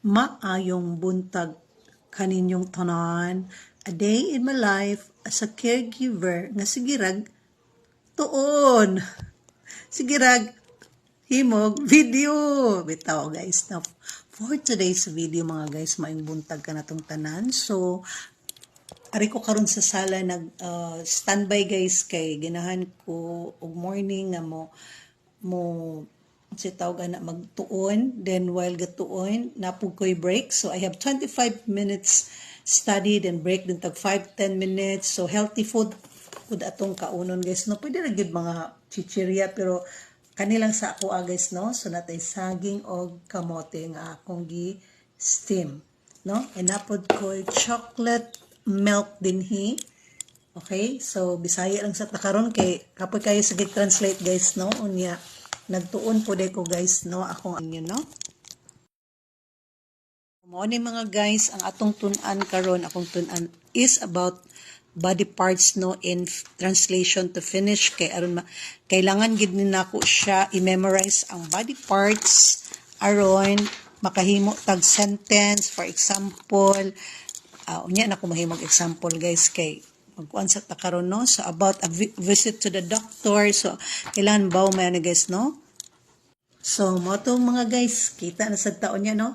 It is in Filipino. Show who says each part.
Speaker 1: Maayong buntag kaninyong tanan. A day in my life as a caregiver nga sigirag tuon. Sigirag himog video. Bitaw guys na for today's video mga guys, maayong buntag ka natong tanan. So ari ko karon sa sala nag standby guys kay ginahan ko og morning nga mo si tawag na magtuon, then while gatuon napug ko'y break, so I have 25 minutes study, then break din tag 5-10 minutes. So healthy food atong kaunon guys, no, pwede ra gyud mga chichirya pero kanilang sa ako guys, no, so natay saging og kamote nga akong gi steam, no, and napod ko'y chocolate milk dinhi. Okay, so Bisaya lang sa takaron kay kapoy kayo sa translate guys, no, unya nagtuon po ko guys, no, akong inyo, no. Mao ni mga guys, ang atong tun-an karon, akong tun-an is about body parts, no, in translation to finish kay aron kailangan gid ni nako siya i-memorize ang body parts aron makahimo tag sentence. For example, unya na ko mahimog example guys kay magkuan sa takaron, no, so about a visit to the doctor, so kailan ba may guys, no. So mo to mga guys, kita na sa taon niya, no,